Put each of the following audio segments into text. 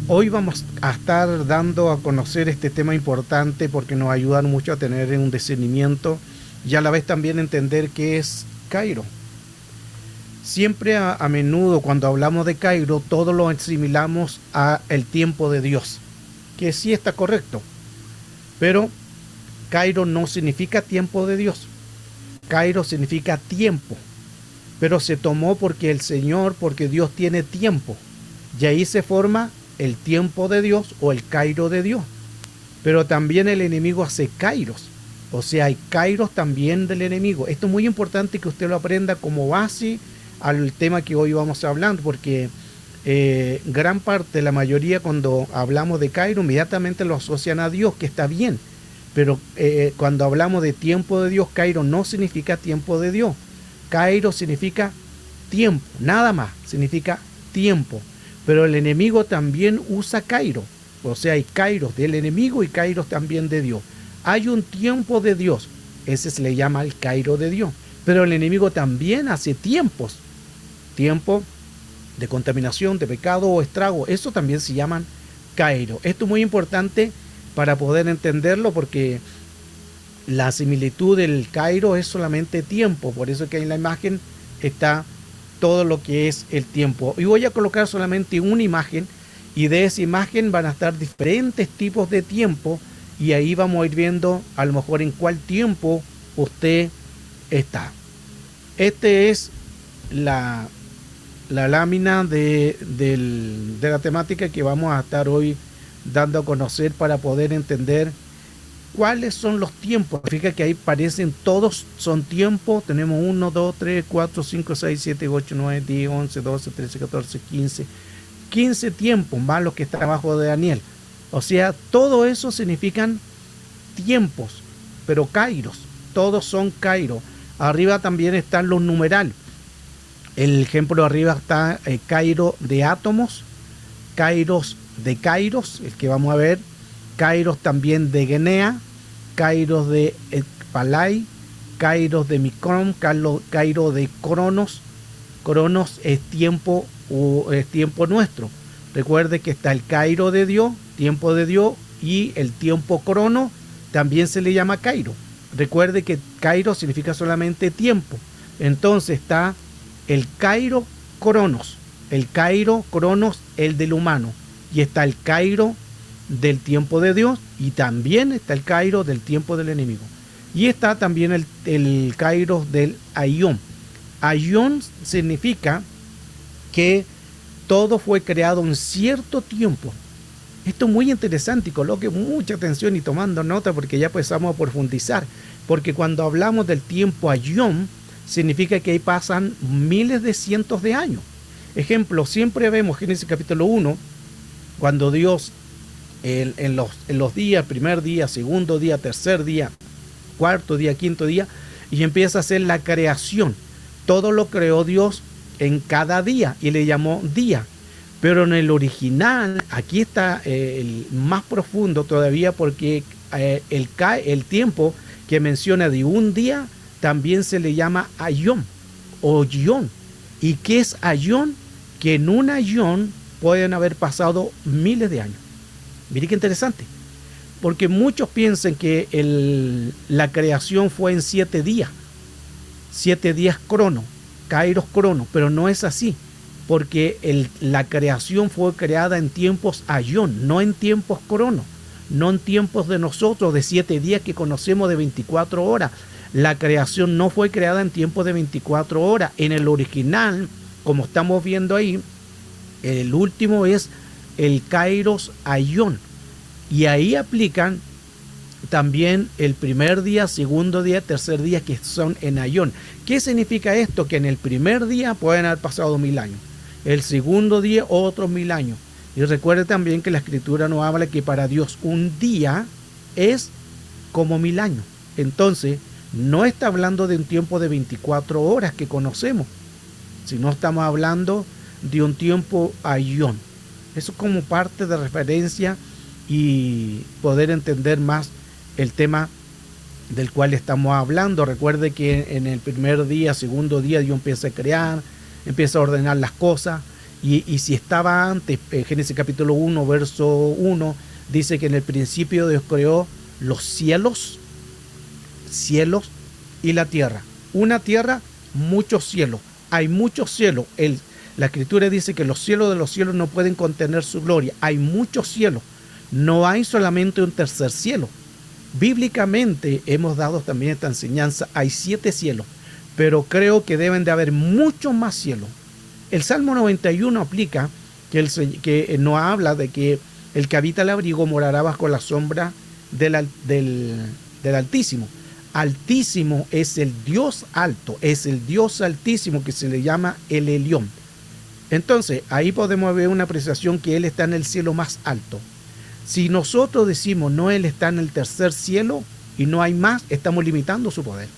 Hoy vamos a estar dando a conocer este tema importante porque nos ayudan mucho a tener un discernimiento y a la vez también entender qué es Cairo. Siempre a menudo cuando hablamos de Cairo, todo lo asimilamos a el tiempo de Dios, que sí está correcto, pero Cairo no significa tiempo de Dios. Cairo significa tiempo, pero se tomó porque el Señor, porque Dios tiene tiempo, y ahí se forma el tiempo de Dios o el Cairo de Dios. Pero también el enemigo hace Kairos, o sea, hay Kairos también del enemigo. Esto es muy importante que usted lo aprenda como base al tema que hoy vamos a hablar, porque gran parte, la mayoría cuando hablamos de Cairo inmediatamente lo asocian a Dios, que está bien, pero cuando hablamos de tiempo de Dios, Cairo no significa tiempo de Dios. Cairo significa tiempo, nada más, significa tiempo. Pero el enemigo también usa Cairo, o sea, hay Kairos del enemigo y Kairos también de Dios. Hay un tiempo de Dios, ese se le llama el Cairo de Dios, pero el enemigo también hace tiempos, tiempo de contaminación, de pecado o estrago, eso también se llaman Cairo. Esto es muy importante para poder entenderlo porque la similitud del Cairo es solamente tiempo, por eso que en la imagen está todo lo que es el tiempo. Y voy a colocar solamente una imagen y de esa imagen van a estar diferentes tipos de tiempo y ahí vamos a ir viendo a lo mejor en cuál tiempo usted está. Este es la lámina de la temática que vamos a estar hoy dando a conocer para poder entender cuáles son los tiempos. Fíjate que ahí parecen todos son tiempos. Tenemos 1, 2, 3, 4, 5, 6, 7, 8, 9, 10, 11, 12, 13, 14, 15. 15 tiempos más los que están abajo de Daniel. O sea, todo eso significan tiempos, pero kairos. Todos son kairos. Arriba también están los numerales. El ejemplo de arriba está Cairo de átomos, Kairos de Kairos, el que vamos a ver, Kairos también de Guinea, Kairos de Palai, Kairos de Micron, Kairos de Cronos. Cronos es tiempo nuestro. Recuerde que está el Cairo de Dios, tiempo de Dios, y el tiempo crono también se le llama Cairo. Recuerde que Cairo significa solamente tiempo. Entonces está el Cairo Cronos, el Cairo Cronos, el del humano, y está el Cairo del tiempo de Dios y también está el Cairo del tiempo del enemigo. Y está también el Cairo del Aión. Aión significa que todo fue creado en cierto tiempo. Esto es muy interesante y coloque mucha atención y tomando nota porque ya empezamos a profundizar. Porque cuando hablamos del tiempo Aión, significa que ahí pasan miles de cientos de años. Ejemplo, siempre vemos Génesis capítulo 1, cuando Dios en los días, primer día, segundo día, tercer día, cuarto día, quinto día, y empieza a hacer la creación. Todo lo creó Dios en cada día y le llamó día. Pero en el original, aquí está el más profundo todavía porque el tiempo que menciona de un día también se le llama ayón o yón. ¿Y qué es ayón? Que en un ayón pueden haber pasado miles de años. Mire qué interesante. Porque muchos piensan que la creación fue en 7 días. 7 días crono, kairos crono, pero no es así. Porque la creación fue creada en tiempos ayón, no en tiempos crono. No en tiempos de nosotros, de 7 días que conocemos de 24 horas. La creación no fue creada en tiempos de 24 horas. En el original, como estamos viendo ahí, el último es el Kairos Aión. Y ahí aplican también el primer día, segundo día, tercer día, que son en Aión. ¿Qué significa esto? Que en el primer día pueden haber pasado 1000 años. El segundo día, otros 1000 años. Y recuerde también que la Escritura nos habla que para Dios un día es como 1000 años. Entonces, no está hablando de un tiempo de 24 horas que conocemos, sino estamos hablando de un tiempo aión. Eso como parte de referencia y poder entender más el tema del cual estamos hablando. Recuerde que en el primer día, segundo día, Dios empieza a crear, empieza a ordenar las cosas Y si estaba antes, Génesis capítulo 1, verso 1, dice que en el principio Dios creó los cielos y la tierra. Una tierra, muchos cielos. Hay muchos cielos. La Escritura dice que los cielos de los cielos no pueden contener su gloria. Hay muchos cielos. No hay solamente un tercer cielo. Bíblicamente hemos dado también esta enseñanza. Hay 7 cielos, pero creo que deben de haber muchos más cielos. El Salmo 91 aplica que no habla de que el que habita el abrigo morará bajo la sombra del Altísimo. Altísimo es el Dios alto, es el Dios altísimo que se le llama el Elión. Entonces, ahí podemos ver una apreciación que Él está en el cielo más alto. Si nosotros decimos no, Él está en el tercer cielo y no hay más, estamos limitando su poder.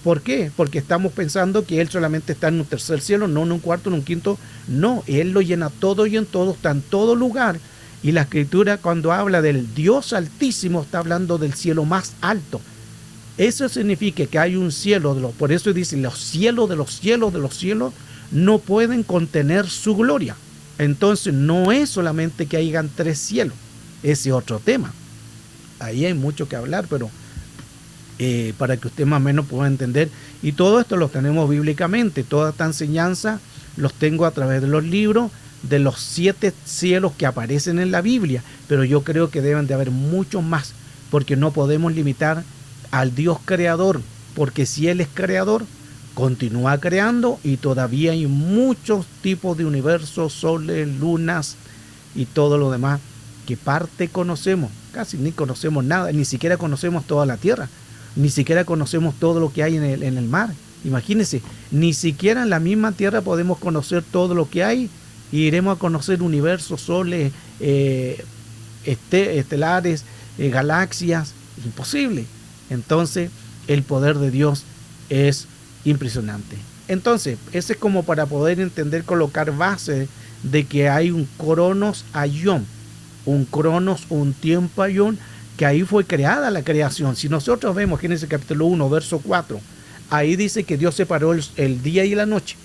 ¿Por qué? Porque estamos pensando que Él solamente está en un tercer cielo, no en un cuarto, en un quinto. No, Él lo llena todo y en todo, está en todo lugar. Y la Escritura, cuando habla del Dios altísimo, está hablando del cielo más alto. Eso significa que hay un cielo, por eso dice, los cielos de los cielos de los cielos no pueden contener su gloria. Entonces no es solamente que hayan 3 cielos, ese es otro tema. Ahí hay mucho que hablar, pero para que usted más o menos pueda entender. Y todo esto lo tenemos bíblicamente, toda esta enseñanza los tengo a través de los libros, de los 7 cielos que aparecen en la Biblia, pero yo creo que deben de haber muchos más, porque no podemos limitar al Dios creador, porque si Él es creador, continúa creando y todavía hay muchos tipos de universos, soles, lunas y todo lo demás que parte conocemos, casi ni conocemos nada, ni siquiera conocemos toda la tierra, ni siquiera conocemos todo lo que hay en el mar. Imagínense, ni siquiera en la misma tierra podemos conocer todo lo que hay y iremos a conocer universos, soles, estelares, galaxias, imposible. Entonces, el poder de Dios es impresionante. Entonces, ese es como para poder entender, colocar base de que hay un cronos aion, un cronos, un tiempo aion, que ahí fue creada la creación. Si nosotros vemos Génesis capítulo 1, verso 4, ahí dice que Dios separó el día y la noche.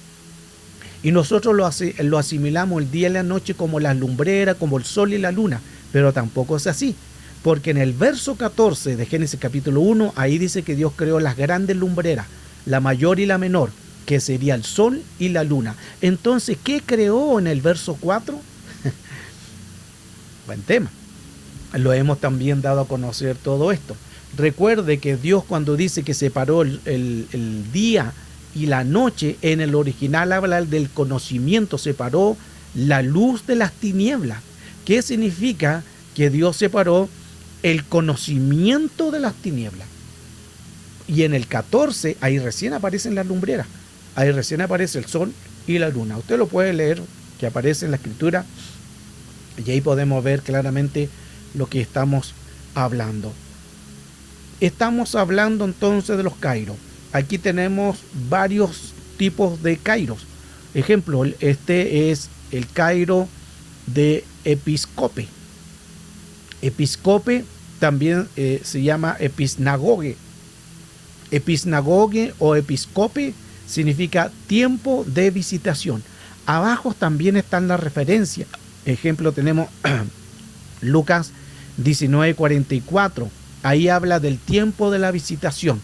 Y nosotros lo asimilamos el día y la noche como la lumbrera, como el sol y la luna, pero tampoco es así. Porque en el verso 14 de Génesis capítulo 1, ahí dice que Dios creó las grandes lumbreras, la mayor y la menor, que sería el sol y la luna. Entonces, ¿qué creó en el verso 4? Buen tema. Lo hemos también dado a conocer todo esto. Recuerde que Dios, cuando dice que separó el día y la noche, en el original habla del conocimiento, separó la luz de las tinieblas. ¿Qué significa? Que Dios separó el conocimiento de las tinieblas. Y en el 14, ahí recién aparecen las lumbreras, ahí recién aparece el sol y la luna. Usted lo puede leer, que aparece en la Escritura, y ahí podemos ver claramente lo que estamos hablando. Estamos hablando entonces de los kairos. Aquí tenemos varios tipos de kairos. Ejemplo, este es el kairo de episcope. Episcope también se llama episnagoge. Episnagoge o episcope significa tiempo de visitación. Abajo también están las referencias. Ejemplo, tenemos Lucas 19:44. Ahí habla del tiempo de la visitación.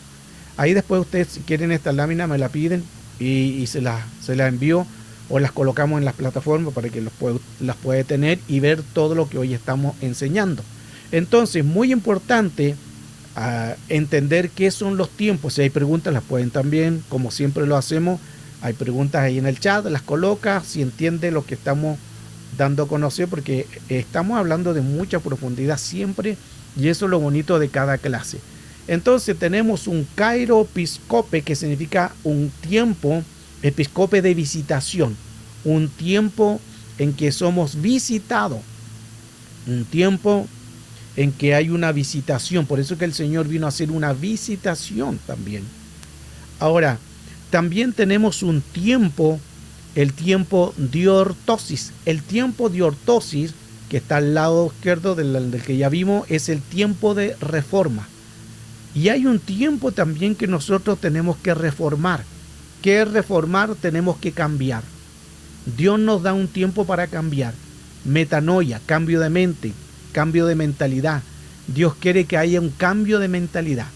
Ahí después ustedes, si quieren esta lámina, me la piden y se la envío, o las colocamos en las plataformas para que las pueda tener y ver todo lo que hoy estamos enseñando. Entonces, muy importante entender qué son los tiempos. Si hay preguntas, las pueden también, como siempre lo hacemos, hay preguntas ahí en el chat, las coloca, si entiende lo que estamos dando a conocer, porque estamos hablando de mucha profundidad siempre, y eso es lo bonito de cada clase. Entonces tenemos un kairo episcope, que significa un tiempo, episcope de visitación, un tiempo en que somos visitados, un tiempo en que hay una visitación. Por eso que el Señor vino a hacer una visitación también. Ahora, también tenemos un tiempo, el tiempo de ortosis. El tiempo de ortosis, que está al lado izquierdo del que ya vimos, es el tiempo de reforma. Y hay un tiempo también que nosotros tenemos que reformar. ¿Qué es reformar? Tenemos que cambiar. Dios nos da un tiempo para cambiar. Metanoia, cambio de mente, cambio de mentalidad. Dios quiere que haya un cambio de mentalidad.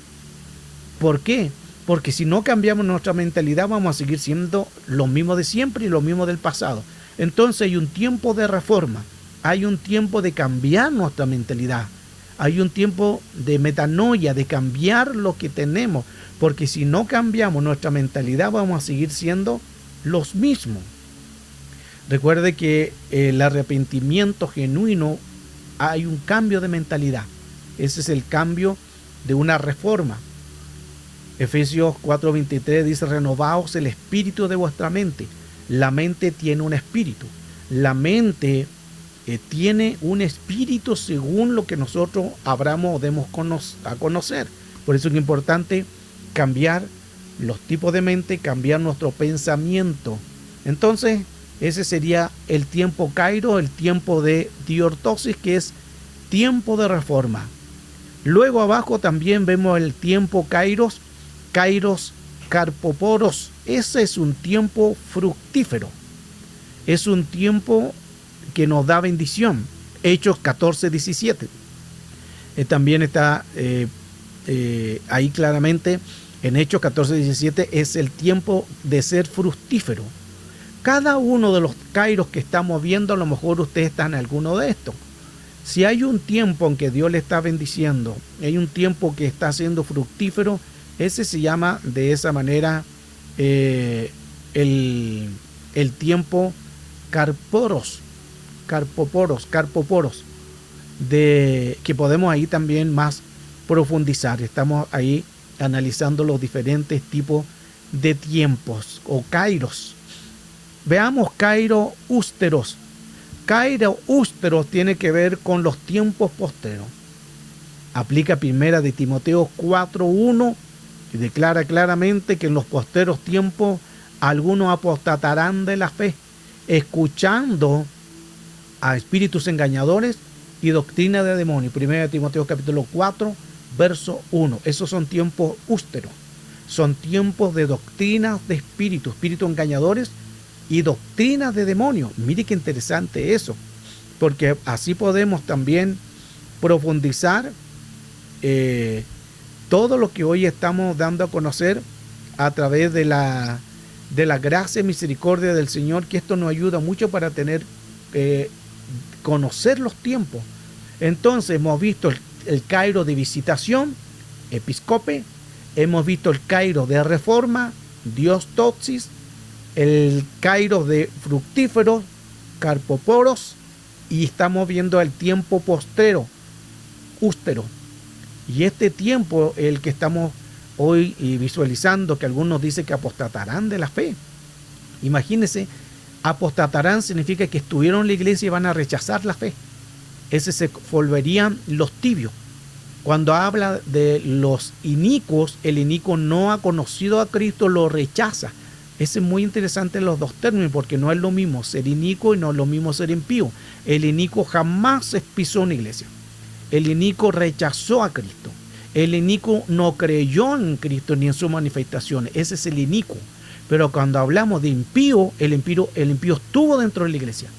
¿Por qué? Porque si no cambiamos nuestra mentalidad vamos a seguir siendo lo mismo de siempre y lo mismo del pasado. Entonces hay un tiempo de reforma, hay un tiempo de cambiar nuestra mentalidad, hay un tiempo de metanoia, de cambiar lo que tenemos, porque si no cambiamos nuestra mentalidad vamos a seguir siendo los mismos. Recuerde que el arrepentimiento genuino hay un cambio de mentalidad. Ese es el cambio de una reforma. Efesios 4:23 dice: renovaos el espíritu de vuestra mente. La mente tiene un espíritu. La mente tiene un espíritu según lo que nosotros abramos o demos a conocer. Por eso es importante cambiar los tipos de mente, cambiar nuestro pensamiento. Entonces, ese sería el tiempo Kairos, el tiempo de diortosis, que es tiempo de reforma. Luego abajo también vemos el tiempo Kairos, Kairos Karpoporos. Ese es un tiempo fructífero. Es un tiempo que nos da bendición. Hechos 14:17. También está ahí claramente en Hechos 14:17 es el tiempo de ser fructífero. Cada uno de los kairos que estamos viendo, a lo mejor usted está en alguno de estos. Si hay un tiempo en que Dios le está bendiciendo, hay un tiempo que está siendo fructífero, ese se llama de esa manera el tiempo carpoporos, que podemos ahí también más profundizar. Estamos ahí analizando los diferentes tipos de tiempos o kairos. Veamos Kairos ústeros. Kairos ústeros tiene que ver con los tiempos posteros. Aplica primera de Timoteo 4:1 y declara claramente que en los posteros tiempos algunos apostatarán de la fe, escuchando a espíritus engañadores y doctrina de demonios. Primera de Timoteo capítulo 4, verso 1. Esos son tiempos ústeros. Son tiempos de doctrinas de espíritus engañadores y doctrinas de demonios. Mire qué interesante eso, porque así podemos también profundizar todo lo que hoy estamos dando a conocer a través de la gracia y misericordia del Señor, que esto nos ayuda mucho para tener conocer los tiempos. Entonces hemos visto el Cairo de visitación, episcope, hemos visto el Cairo de reforma, Dios toxis, el Kairos de fructíferos, carpoporos, y estamos viendo el tiempo postrero, ústero. Y este tiempo, el que estamos hoy visualizando, que algunos dicen que apostatarán de la fe. Imagínense, apostatarán significa que estuvieron en la iglesia y van a rechazar la fe. Ese se volverían los tibios. Cuando habla de los inicuos, el inicuo no ha conocido a Cristo, lo rechaza. Ese es muy interesante los dos términos, porque no es lo mismo ser inicuo y no es lo mismo ser impío. El inicuo jamás pisó una iglesia. El inicuo rechazó a Cristo. El inicuo no creyó en Cristo ni en sus manifestaciones. Ese es el inicuo. Pero cuando hablamos de impío, el impío estuvo dentro de la iglesia.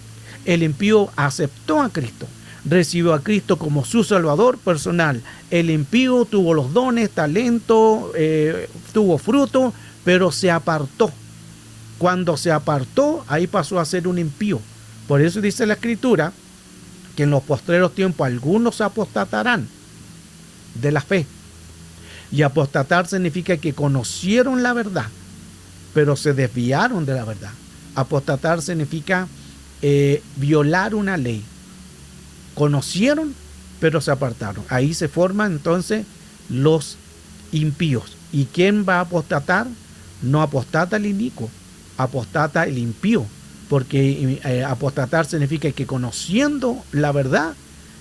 El impío aceptó a Cristo, recibió a Cristo como su Salvador personal. El impío tuvo los dones, talento, tuvo fruto, pero se apartó. Cuando se apartó, ahí pasó a ser un impío. Por eso dice la Escritura que en los postreros tiempos algunos apostatarán de la fe. Y apostatar significa que conocieron la verdad, pero se desviaron de la verdad. Apostatar significa violar una ley. Conocieron, pero se apartaron. Ahí se forman entonces los impíos. ¿Y quién va a apostatar? No apostata el inicuo, apostata el impío, porque apostatar significa que conociendo la verdad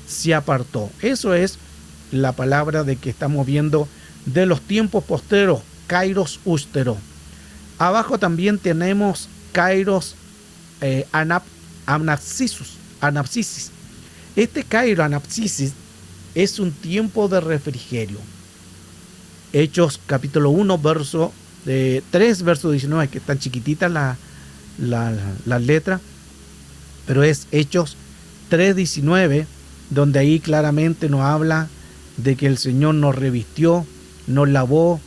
se apartó. Eso es la palabra de que estamos viendo de los tiempos posteros, Kairos ústero. Abajo también tenemos Kairos anapsisis. Este Kairos anapsisis es un tiempo de refrigerio. Hechos capítulo 1, verso 3, verso 19, que están chiquititas las letras, pero es Hechos 3:19, donde ahí claramente nos habla de que el Señor nos revistió, nos lavó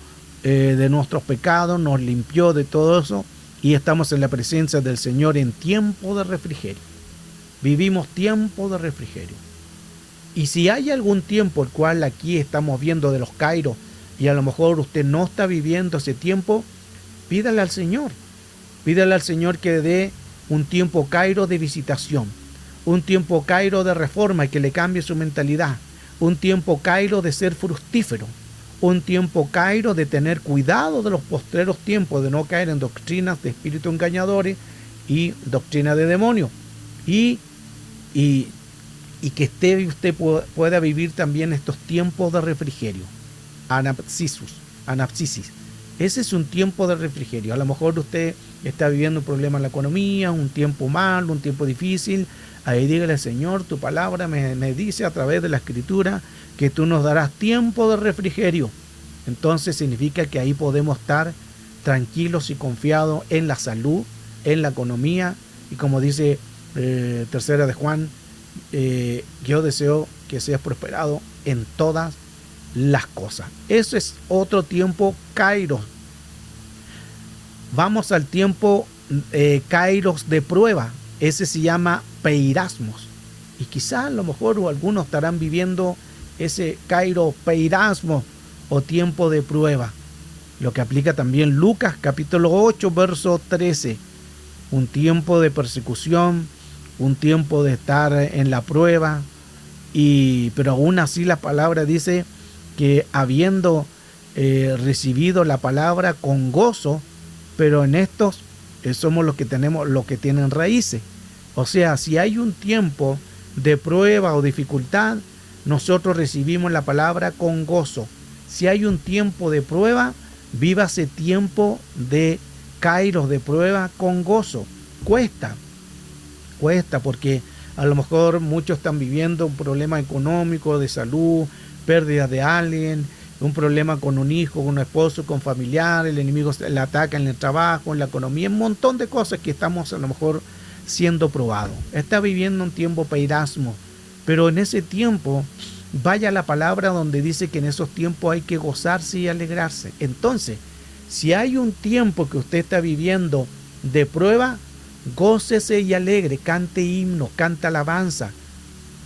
de nuestros pecados, nos limpió de todo eso, y estamos en la presencia del Señor en tiempo de refrigerio. Vivimos tiempo de refrigerio. Y si hay algún tiempo el cual aquí estamos viendo de los kairos, y a lo mejor usted no está viviendo ese tiempo, pídale al Señor. Pídale al Señor que dé un tiempo kairo de visitación, un tiempo kairo de reforma y que le cambie su mentalidad, un tiempo kairo de ser fructífero, un tiempo kairo de tener cuidado de los postreros tiempos, de no caer en doctrinas de espíritus engañadores y doctrinas de demonios. Y que usted pueda vivir también estos tiempos de refrigerio. Anapsisis. Ese es un tiempo de refrigerio. A lo mejor usted está viviendo un problema en la economía, un tiempo malo, un tiempo difícil. Ahí dígale, Señor, tu palabra me dice a través de la Escritura que tú nos darás tiempo de refrigerio. Entonces significa que ahí podemos estar tranquilos y confiados en la salud, en la economía. Y como dice tercera de Juan, yo deseo que seas prosperado en todas las cosas. Eso es otro tiempo kairos. Vamos al tiempo kairos de prueba. Ese se llama peirasmos. Y quizás a lo mejor algunos estarán viviendo ese kairos peirasmos o tiempo de prueba. Lo que aplica también Lucas capítulo 8 verso 13. Un tiempo de persecución, un tiempo de estar en la prueba, pero aún así la palabra dice que habiendo recibido la palabra con gozo, pero en estos somos los que tenemos, los que tienen raíces. O sea, si hay un tiempo de prueba o dificultad, nosotros recibimos la palabra con gozo. Si hay un tiempo de prueba, viva ese tiempo de kairos, de prueba, con gozo. Cuesta porque a lo mejor muchos están viviendo un problema económico, de salud, pérdida de alguien, un problema con un hijo, con un esposo, con familiar, el enemigo le ataca en el trabajo, en la economía, un montón de cosas que estamos a lo mejor siendo probados. Está viviendo un tiempo peirasmo, pero en ese tiempo vaya la palabra donde dice que en esos tiempos hay que gozarse y alegrarse. Entonces, si hay un tiempo que usted está viviendo de prueba, gócese y alegre, cante himnos, canta alabanza.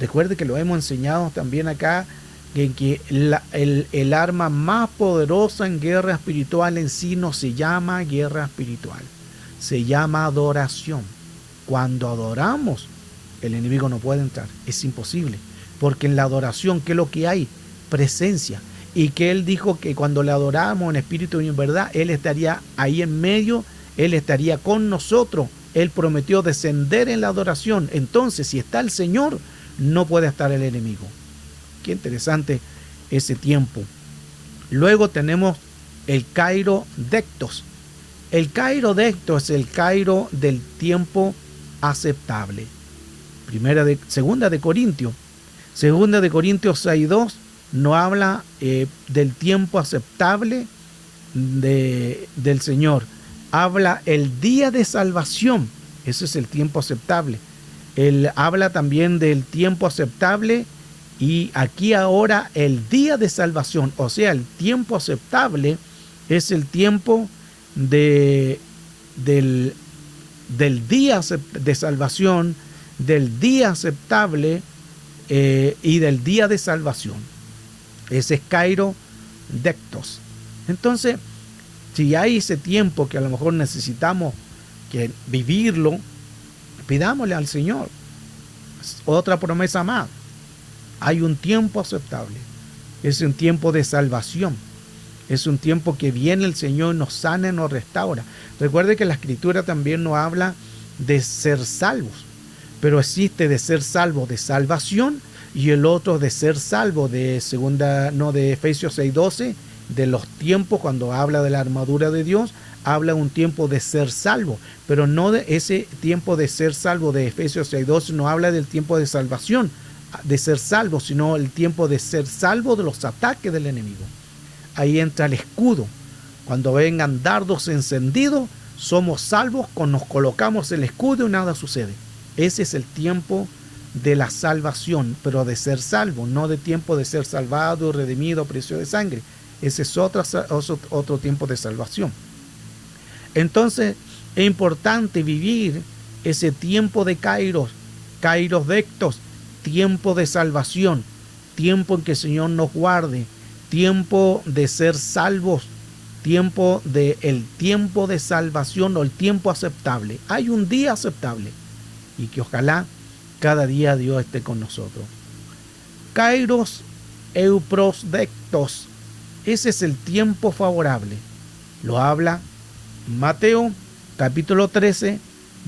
Recuerde que lo hemos enseñado también acá, en que el arma más poderosa en guerra espiritual en sí no se llama guerra espiritual, se llama adoración. Cuando adoramos, el enemigo no puede entrar, es imposible, porque en la adoración, ¿qué es lo que hay? Presencia. Y que Él dijo que cuando le adoramos en espíritu y en verdad, Él estaría ahí en medio, Él estaría con nosotros. Él prometió descender en la adoración. Entonces, si está el Señor, no puede estar el enemigo. Qué interesante ese tiempo. Luego tenemos el Cairo Dectos. El Cairo Dectos es el Cairo del tiempo aceptable. Segunda de Corintios 6:2 no habla del tiempo aceptable del Señor. Habla el día de salvación. Ese es el tiempo aceptable. Él habla también del tiempo aceptable y aquí ahora el día de salvación. O sea, el tiempo aceptable es el tiempo del día de salvación, del día aceptable y del día de salvación. Ese es Cairo Dectos. Entonces, si hay ese tiempo que a lo mejor necesitamos que vivirlo, pidámosle al Señor. Otra promesa más. Hay un tiempo aceptable. Es un tiempo de salvación. Es un tiempo que viene el Señor, nos sana y nos restaura. Recuerde que la Escritura también nos habla de ser salvos. Pero existe de ser salvo de salvación y el otro de ser salvo de Efesios 6:12, de los tiempos, cuando habla de la armadura de Dios, habla un tiempo de ser salvo, pero no de ese tiempo de ser salvo de Efesios 6:12, no habla del tiempo de salvación, de ser salvo, sino el tiempo de ser salvo de los ataques del enemigo. Ahí entra el escudo. Cuando vengan dardos encendidos, somos salvos, nos colocamos el escudo y nada sucede. Ese es el tiempo de la salvación, pero de ser salvo, no de tiempo de ser salvado, redimido, precio de sangre. Ese es otro tiempo de salvación. Entonces es importante vivir ese tiempo de kairos dectos, tiempo de salvación, tiempo en que el Señor nos guarde, tiempo de ser salvos, el tiempo de salvación o el tiempo aceptable. Hay un día aceptable y que ojalá cada día Dios esté con nosotros. Kairos euprosdectos, ese es el tiempo favorable. Lo habla Mateo capítulo 13,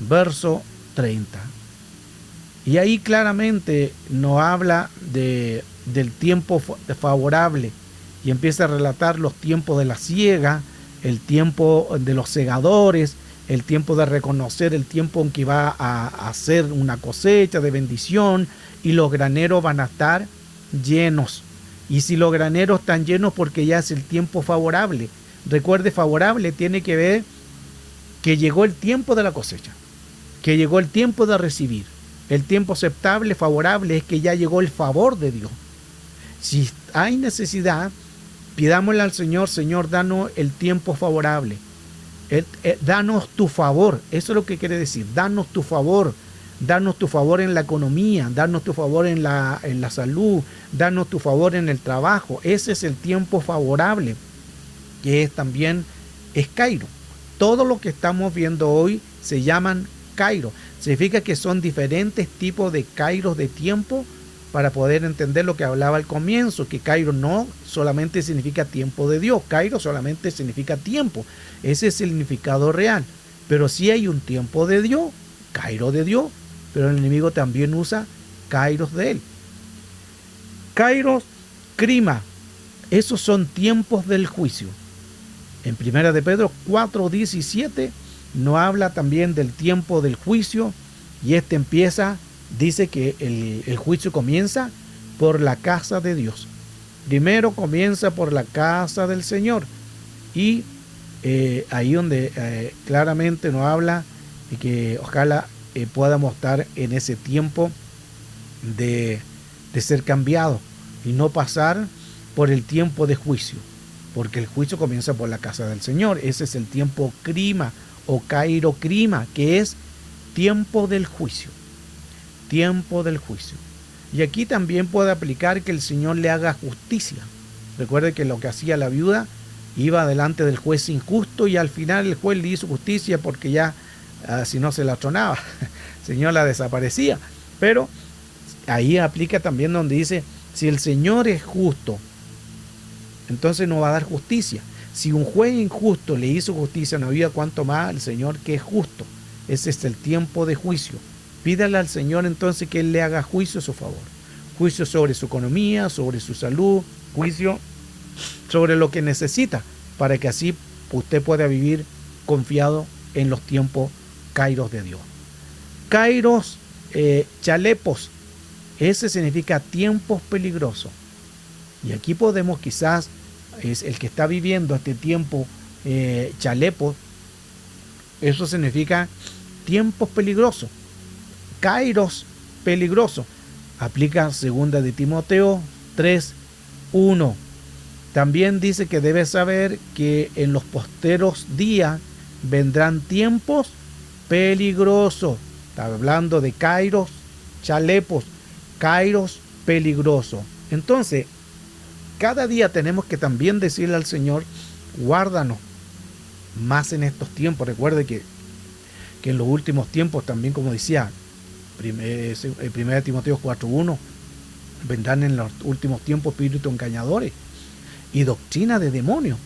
verso 30. Y ahí claramente nos habla del tiempo favorable y empieza a relatar los tiempos de la siega, el tiempo de los segadores, el tiempo de reconocer el tiempo en que va a hacer una cosecha de bendición y los graneros van a estar llenos. Y si los graneros están llenos porque ya es el tiempo favorable. Recuerde, favorable tiene que ver que llegó el tiempo de la cosecha, que llegó el tiempo de recibir. El tiempo aceptable, favorable, es que ya llegó el favor de Dios. Si hay necesidad, pidámosle al Señor, Señor, danos el tiempo favorable. Danos tu favor. Eso es lo que quiere decir. Danos tu favor. Danos tu favor en la economía. Danos tu favor en la salud. Danos tu favor en el trabajo. Ese es el tiempo favorable, que es también Cairo. Todo lo que estamos viendo hoy se llaman Cairo. Significa que son diferentes tipos de kairos de tiempo para poder entender lo que hablaba al comienzo, que Cairo no solamente significa tiempo de Dios, Cairo solamente significa tiempo. Ese es el significado real. Pero sí hay un tiempo de Dios, Cairo de Dios, pero el enemigo también usa kairos de él. Kairos, crima, esos son tiempos del juicio. En 1 de Pedro 4:17 nos habla también del tiempo del juicio y dice que el juicio comienza por la casa de Dios. Primero comienza por la casa del Señor y ahí donde claramente nos habla y que ojalá podamos estar en ese tiempo de ser cambiado y no pasar por el tiempo de juicio, porque el juicio comienza por la casa del Señor. Ese es el tiempo crima o Cairo crima, que es tiempo del juicio. Tiempo del juicio. Y aquí también puede aplicar que el Señor le haga justicia. Recuerde que lo que hacía la viuda, iba delante del juez injusto y al final el juez le hizo justicia porque ya si no se la tronaba, el Señor la desaparecía. Pero ahí aplica también donde dice, si el Señor es justo, entonces no va a dar justicia. Si un juez injusto le hizo justicia en la vida, cuánto más el Señor que es justo. Ese es el tiempo de juicio. Pídale al Señor entonces que Él le haga juicio a su favor. Juicio sobre su economía, sobre su salud, juicio sobre lo que necesita, para que así usted pueda vivir confiado en los tiempos kairos de Dios. Kairos chalepos, ese significa tiempos peligrosos. Y aquí podemos quizás, es el que está viviendo este tiempo chalepos, eso significa tiempos peligrosos. Kairos peligroso. Aplica 2 de Timoteo 3:1. También dice que debes saber que en los posteros días vendrán tiempos peligrosos. Está hablando de kairos chalepos, kairos peligrosos. Entonces, cada día tenemos que también decirle al Señor, guárdanos más en estos tiempos. Recuerde que en los últimos tiempos también, como decía 1 Timoteo 4:1, vendrán en los últimos tiempos espíritus engañadores y doctrina de demonios.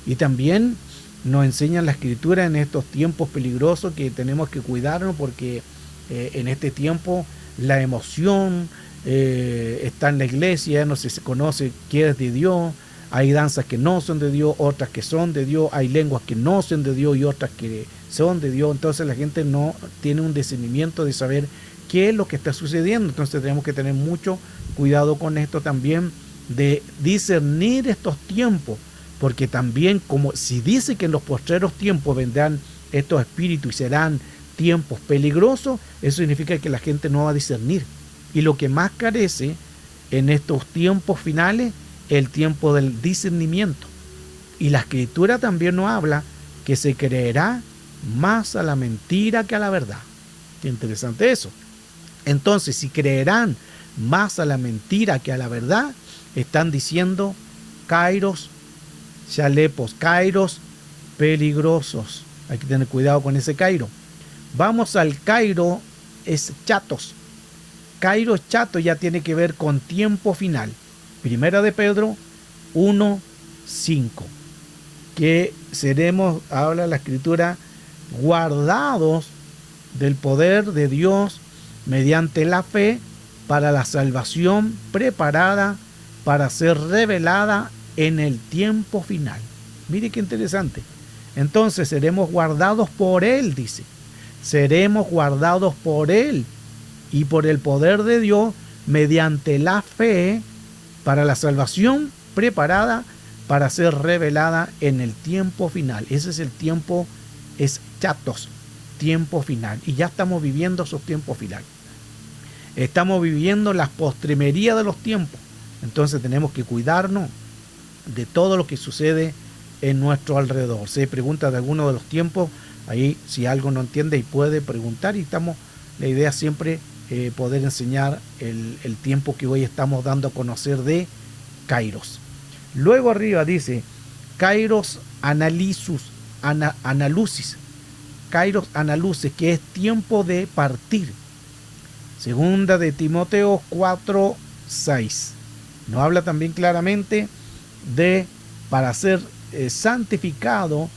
Y también nos enseñan la Escritura en estos tiempos peligrosos que tenemos que cuidarnos, porque en este tiempo la emoción está en la iglesia, no se conoce qué es de Dios. Hay danzas que no son de Dios, otras que son de Dios, hay lenguas que no son de Dios y otras que son de Dios. Entonces la gente no tiene un discernimiento de saber qué es lo que está sucediendo. Entonces tenemos que tener mucho cuidado con esto también, de discernir estos tiempos, porque también, como si dice que en los postreros tiempos vendrán estos espíritus y serán tiempos peligrosos, eso significa que la gente no va a discernir. Y lo que más carece en estos tiempos finales es el tiempo del discernimiento. Y la Escritura también nos habla que se creerá más a la mentira que a la verdad. Qué interesante eso. Entonces, si creerán más a la mentira que a la verdad, están diciendo kairos, chalepos, kairos peligrosos. Hay que tener cuidado con ese kairo. Vamos al kairo es chatos. Kairo chato ya tiene que ver con tiempo final. Primera de Pedro 1:5. Que seremos, habla la Escritura, guardados del poder de Dios mediante la fe para la salvación preparada para ser revelada en el tiempo final. Mire qué interesante. Entonces seremos guardados por Él, dice. Seremos guardados por Él y por el poder de Dios mediante la fe para la salvación preparada para ser revelada en el tiempo final. Ese es el tiempo, es chatos, tiempo final. Y ya estamos viviendo esos tiempos finales. Estamos viviendo las postrimerías de los tiempos. Entonces tenemos que cuidarnos de todo lo que sucede en nuestro alrededor. Si hay preguntas de alguno de los tiempos, ahí si algo no entiende y puede preguntar, y estamos, la idea siempre poder enseñar el tiempo que hoy estamos dando a conocer de Kairos. Luego arriba dice Kairos analusis, Kairos analusis, que es tiempo de partir. Segunda de Timoteo 4:6. Nos habla también claramente de para ser santificado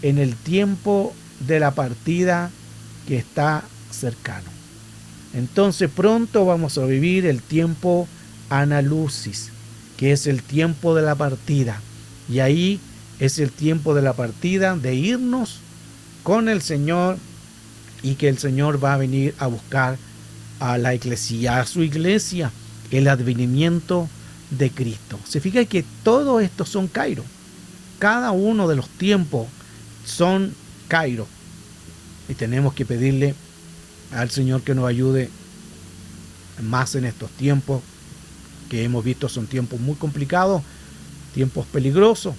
en el tiempo de la partida que está cercano. Entonces pronto vamos a vivir el tiempo analusis, que es el tiempo de la partida. Y ahí es el tiempo de la partida de irnos con el Señor, y que el Señor va a venir a buscar a la iglesia, a su iglesia, el advenimiento de Cristo. Se fija que todo esto son kairos. Cada uno de los tiempos son kairos. Y tenemos que pedirle al Señor que nos ayude más en estos tiempos que hemos visto. Son tiempos muy complicados, tiempos peligrosos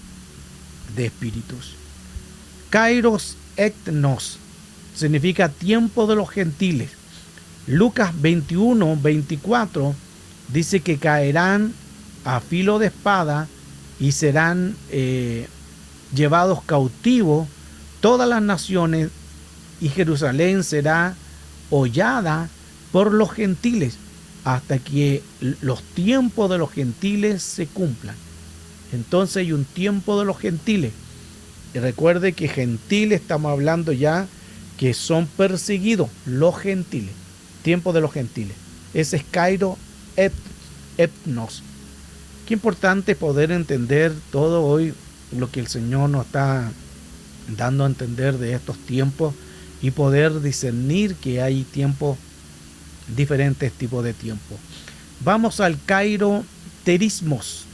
de espíritus. Kairos etnos significa tiempo de los gentiles. Lucas 21:24 dice que caerán a filo de espada y serán llevados cautivos todas las naciones, y Jerusalén será hollada por los gentiles hasta que los tiempos de los gentiles se cumplan. Entonces hay un tiempo de los gentiles. Y recuerde que gentiles, estamos hablando ya que son perseguidos, los gentiles. Tiempo de los gentiles. Ese es Kairos etnos. Qué importante poder entender todo hoy lo que el Señor nos está dando a entender de estos tiempos, y poder discernir que hay tiempos, diferentes tipos de tiempos. Vamos al kairoterismos.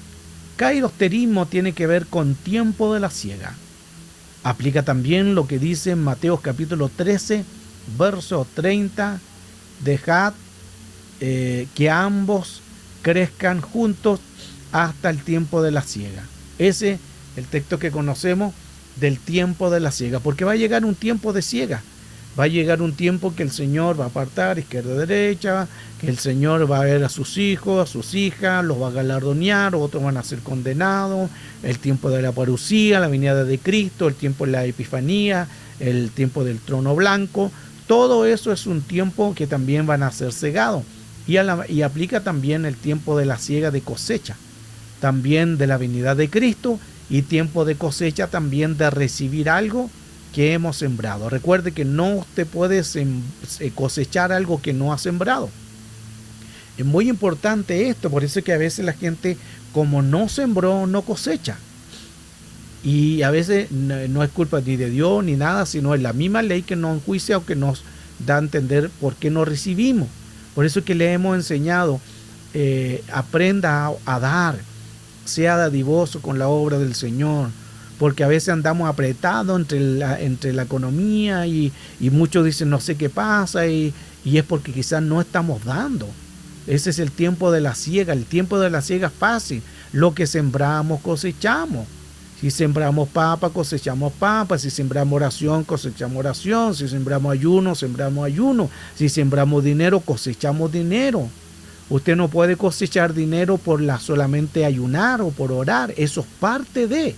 Kairoterismo tiene que ver con tiempo de la siega. Aplica también lo que dice en Mateo capítulo 13, verso 30, dejad que ambos crezcan juntos hasta el tiempo de la siega. Ese es el texto que conocemos del tiempo de la siega, porque va a llegar un tiempo de siega. Va a llegar un tiempo que el Señor va a apartar izquierda y derecha, que el Señor va a ver a sus hijos, a sus hijas, los va a galardonear, otros van a ser condenados, el tiempo de la parucía, la venida de Cristo, el tiempo de la epifanía, el tiempo del trono blanco. Todo eso es un tiempo que también van a ser cegados. Y aplica también el tiempo de la siega de cosecha, también de la venida de Cristo, y tiempo de cosecha también de recibir algo que hemos sembrado. Recuerde que no usted puede cosechar algo que no ha sembrado. Es muy importante esto, por eso es que a veces la gente, como no sembró, no cosecha. Y a veces no es culpa ni de Dios ni nada, sino es la misma ley que nos enjuicia o que nos da a entender por qué no recibimos. Por eso es que le hemos enseñado, aprenda a dar, sea dadivoso con la obra del Señor, porque a veces andamos apretados entre la economía y muchos dicen no sé qué pasa y es porque quizás no estamos dando. Ese es el tiempo de la siega. El tiempo de la siega es fácil. Lo que sembramos cosechamos. Si sembramos papa, cosechamos papa. Si sembramos oración, cosechamos oración. Si sembramos ayuno, sembramos ayuno. Si sembramos dinero, cosechamos dinero. Usted no puede cosechar dinero por solamente ayunar o por orar. Eso es parte de.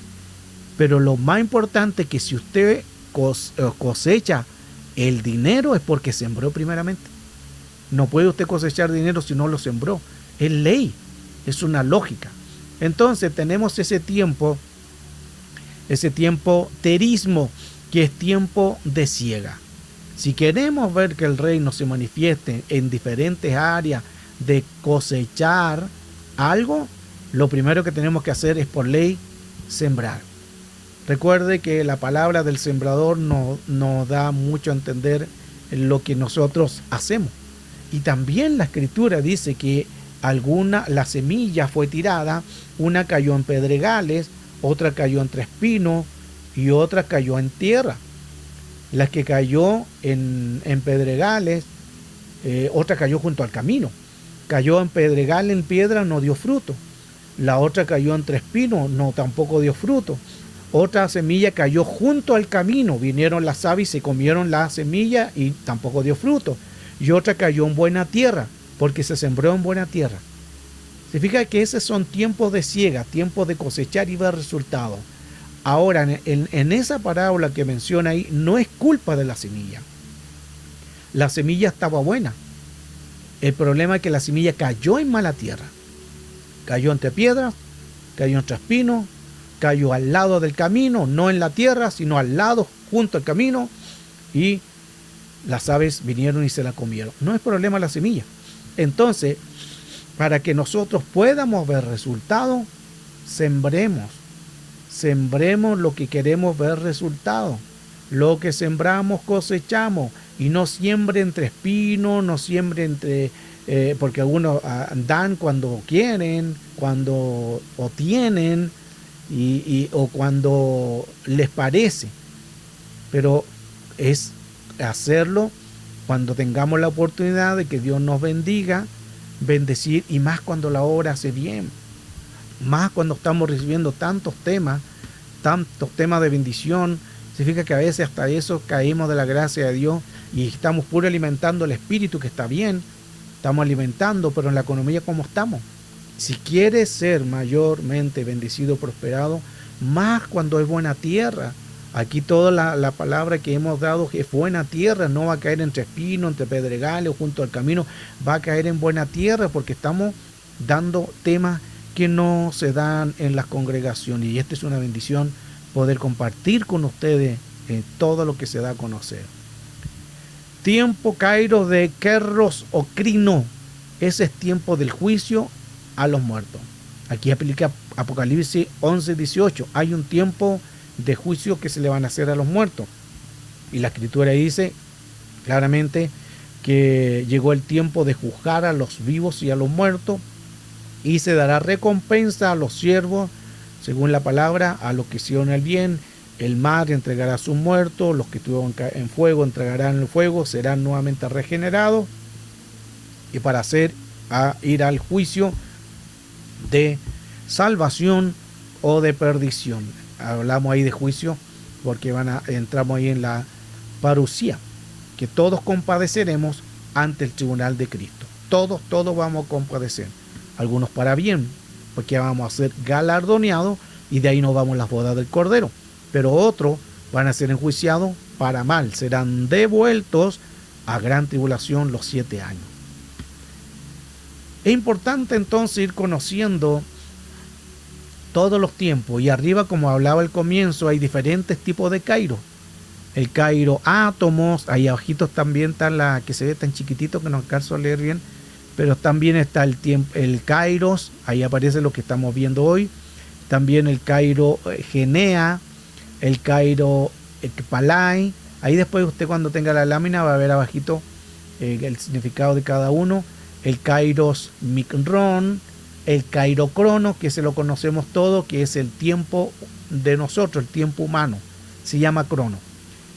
Pero lo más importante es que si usted cosecha el dinero es porque sembró primeramente. No puede usted cosechar dinero si no lo sembró. Es ley, es una lógica. Entonces tenemos ese tiempo terismo, que es tiempo de siega. Si queremos ver que el reino se manifieste en diferentes áreas de cosechar algo, lo primero que tenemos que hacer es por ley sembrar. Recuerde que la palabra del sembrador nos da mucho a entender lo que nosotros hacemos. Y también la escritura dice que la semilla fue tirada, una cayó en pedregales, otra cayó entre espinos y otra cayó en tierra. La que cayó en pedregales, otra cayó junto al camino. Cayó en pedregal, en piedra, no dio fruto. La otra cayó entre espinos, tampoco dio fruto. Otra semilla cayó junto al camino, vinieron las aves y se comieron la semilla y tampoco dio fruto. Y otra cayó en buena tierra, porque se sembró en buena tierra. Se fija que esos son tiempos de siega, tiempos de cosechar y ver resultados. Ahora, en esa parábola que menciona ahí, no es culpa de la semilla. La semilla estaba buena. El problema es que la semilla cayó en mala tierra. Cayó entre piedras, cayó entre espinos, cayó al lado del camino, no en la tierra, sino al lado, junto al camino, y las aves vinieron y se la comieron. No es problema la semilla. Entonces, para que nosotros podamos ver resultados, sembremos lo que queremos ver resultados. Lo que sembramos cosechamos, y no siembre entre espinos, no siembre entre porque algunos dan cuando quieren, cuando o tienen o cuando les parece, pero es hacerlo cuando tengamos la oportunidad de que Dios nos bendiga, bendecir, y más cuando la obra hace bien, más cuando estamos recibiendo tantos temas de bendición. Significa que a veces hasta eso caímos de la gracia de Dios y estamos puro alimentando el espíritu, que está bien, estamos alimentando, pero en la economía ¿cómo estamos? Si quieres ser mayormente bendecido, prosperado, más cuando es buena tierra. Aquí toda la palabra que hemos dado es buena tierra, no va a caer entre espinos, entre pedregales o junto al camino, va a caer en buena tierra, porque estamos dando temas que no se dan en las congregaciones, y esta es una bendición poder compartir con ustedes todo lo que se da a conocer. Tiempo kairos de Kerros o Crino, ese es tiempo del juicio a los muertos. Aquí aplica Apocalipsis 11:18. Hay un tiempo de juicio que se le van a hacer a los muertos, y la escritura dice claramente que llegó el tiempo de juzgar a los vivos y a los muertos, y se dará recompensa a los siervos según la palabra, a los que hicieron el bien. El mar entregará a sus muertos, los que estuvieron en fuego entregarán el fuego, serán nuevamente regenerados, y para ir al juicio de salvación o de perdición. Hablamos ahí de juicio porque entramos ahí en la parucía, que todos compadeceremos ante el tribunal de Cristo. Todos vamos a compadecer. Algunos para bien, porque vamos a ser galardoneados, y de ahí nos vamos a las bodas del Cordero. Pero otros van a ser enjuiciados para mal, serán devueltos a gran tribulación los 7 años. Es importante entonces ir conociendo todos los tiempos, y arriba, como hablaba al comienzo, hay diferentes tipos de kairos. El kairo átomos, ahí abajitos también está la que se ve tan chiquitito que no alcanzo a leer bien, pero también está el kairos, ahí aparece lo que estamos viendo hoy. También el kairo genea, el kairo ekpalai. Ahí después usted, cuando tenga la lámina, va a ver abajito el significado de cada uno. El kairos mikron, el cairocrono, que se lo conocemos todo, que es el tiempo de nosotros, el tiempo humano, se llama crono.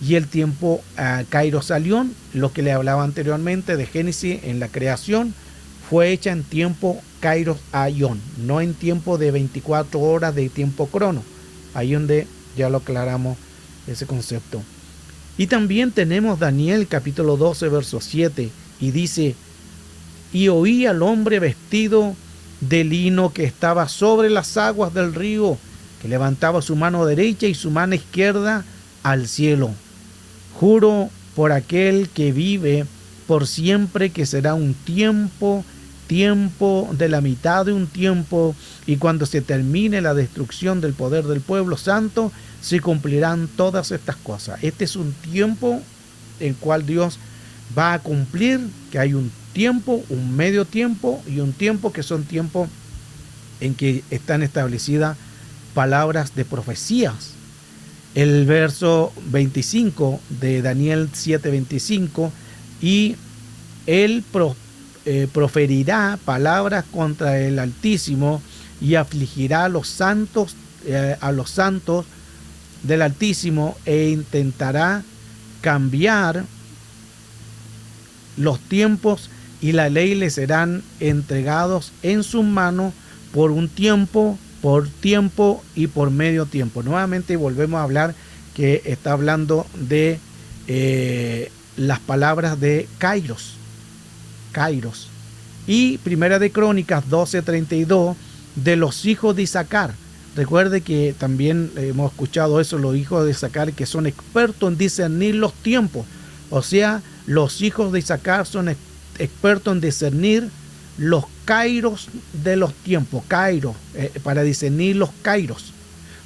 Y el tiempo kairosalión, lo que le hablaba anteriormente de Génesis en la creación, fue hecha en tiempo kairos aion, no en tiempo de 24 horas de tiempo crono. Ahí donde ya lo aclaramos ese concepto. Y también tenemos Daniel capítulo 12 verso 7 y dice: y oí al hombre vestido de lino que estaba sobre las aguas del río, que levantaba su mano derecha y su mano izquierda al cielo. Juro por aquel que vive por siempre que será un tiempo de la mitad de un tiempo, y cuando se termine la destrucción del poder del pueblo santo, se cumplirán todas estas cosas. Este es un tiempo en el cual Dios va a cumplir, que hay un tiempo, un medio tiempo y un tiempo que son tiempos en que están establecidas palabras de profecías. El verso 25 de Daniel 7:25, y él proferirá palabras contra el Altísimo y afligirá a los santos del Altísimo, e intentará cambiar los tiempos, y la ley le serán entregados en sus manos por un tiempo, por tiempo y por medio tiempo. Nuevamente volvemos a hablar que está hablando de las palabras de Kairos. Y Primera de Crónicas 12:32, de los hijos de Isaacar. Recuerde que también hemos escuchado eso, los hijos de Isaacar, que son expertos en discernir los tiempos. O sea, los hijos de Isaacar son expertos en discernir los kairos de los tiempos. Kairos, para discernir los kairos.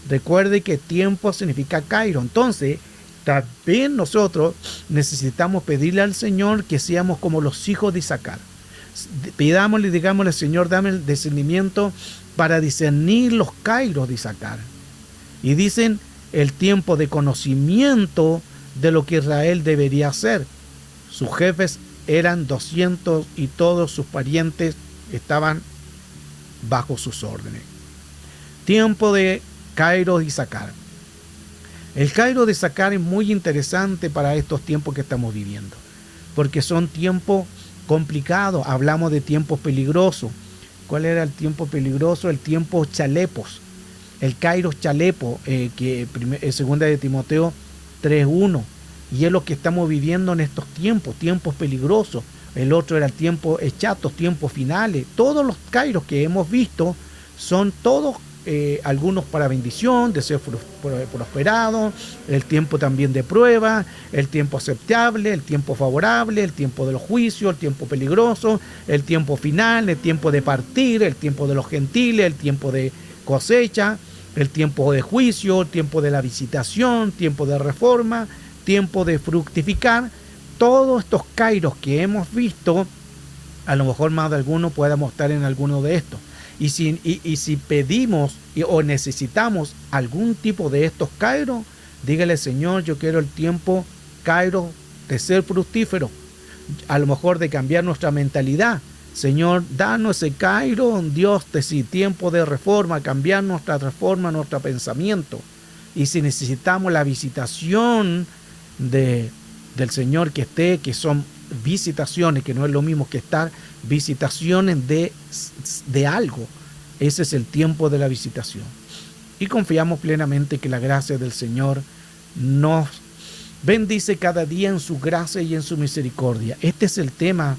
Recuerde que tiempo significa kairo. Entonces, también nosotros necesitamos pedirle al Señor que seamos como los hijos de Isaacar. Pidámosle y digámosle: Señor, dame el discernimiento para discernir los kairos de Isaacar. Y dicen el tiempo de conocimiento de lo que Israel debería hacer. Sus jefes eran 200 y todos sus parientes estaban bajo sus órdenes. Tiempo de kairos de Isaacar. El kairos de Isaacar es muy interesante para estos tiempos que estamos viviendo, porque son tiempos complicados. Hablamos de tiempos peligrosos. ¿Cuál era el tiempo peligroso? El tiempo chalepos. El kairos chalepo, que es segunda de Timoteo 3:1. Y es lo que estamos viviendo en estos tiempos peligrosos. El otro era el tiempo chatos, tiempos finales. Todos los kairos que hemos visto son todos, algunos para bendición, de ser prosperado, el tiempo también de prueba, el tiempo aceptable, el tiempo favorable, el tiempo de los juicios, el tiempo peligroso, el tiempo final, el tiempo de partir, el tiempo de los gentiles, el tiempo de cosecha, el tiempo de juicio, el tiempo de la visitación, tiempo de reforma, tiempo de fructificar. Todos estos kairos que hemos visto, a lo mejor más de alguno podamos estar en alguno de estos. Y si pedimos o necesitamos algún tipo de estos kairos, dígale: Señor, yo quiero el tiempo kairos de ser fructífero, a lo mejor de cambiar nuestra mentalidad. Señor, danos ese kairo, Dios, tiempo de reforma, cambiar nuestra reforma, nuestro pensamiento. Y si necesitamos la visitación del Señor que son visitaciones, que no es lo mismo que estar, visitaciones de algo. Ese es el tiempo de la visitación. Y confiamos plenamente que la gracia del Señor nos bendice cada día en su gracia y en su misericordia. Este es el tema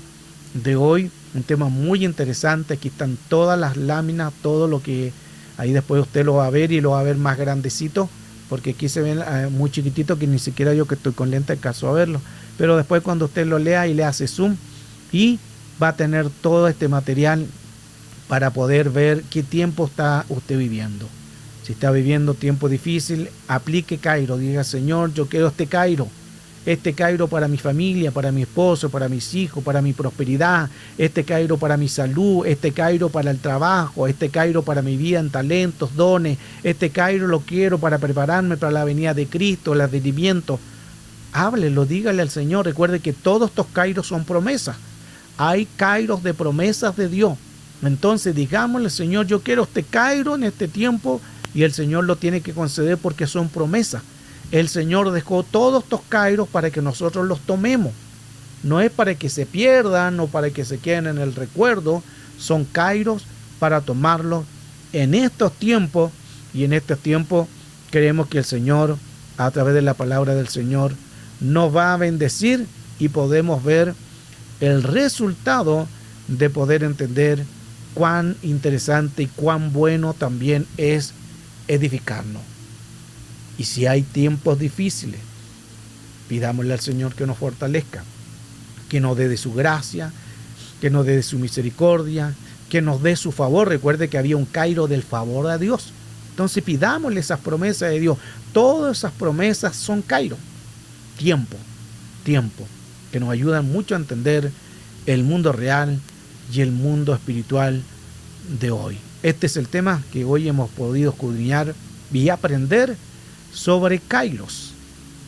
de hoy, un tema muy interesante. Aquí están todas las láminas, todo lo que ahí después usted lo va a ver, y lo va a ver más grandecito, porque aquí se ven muy chiquitito, que ni siquiera yo, que estoy con lente, alcanzo a verlo. Pero después, cuando usted lo lea y le hace zoom, y va a tener todo este material para poder ver qué tiempo está usted viviendo. Si está viviendo tiempo difícil, aplique Cairo. Diga: Señor, yo quiero este Cairo para mi familia, para mi esposo, para mis hijos, para mi prosperidad, este Cairo para mi salud, este Cairo para el trabajo, este Cairo para mi vida en talentos, dones, este Cairo lo quiero para prepararme para la venida de Cristo, el advenimiento. Háblelo, dígale al Señor. Recuerde que todos estos Cairos son promesas. Hay Cairos de promesas de Dios. Entonces digámosle, Señor, yo quiero este Cairo en este tiempo, y el Señor lo tiene que conceder porque son promesas. El Señor dejó todos estos Cairos para que nosotros los tomemos. No es para que se pierdan o para que se queden en el recuerdo. Son Cairos para tomarlos en estos tiempos. Y en estos tiempos creemos que el Señor, a través de la palabra del Señor, nos va a bendecir y podemos ver el resultado de poder entender cuán interesante y cuán bueno también es edificarnos. Y si hay tiempos difíciles, pidámosle al Señor que nos fortalezca, que nos dé de su gracia, que nos dé de su misericordia, que nos dé su favor. Recuerde que había un Cairo del favor a Dios. Entonces pidámosle esas promesas de Dios. Todas esas promesas son Cairo. Tiempo, que nos ayudan mucho a entender el mundo real y el mundo espiritual de hoy. Este es el tema que hoy hemos podido escudriñar y aprender sobre Kairos.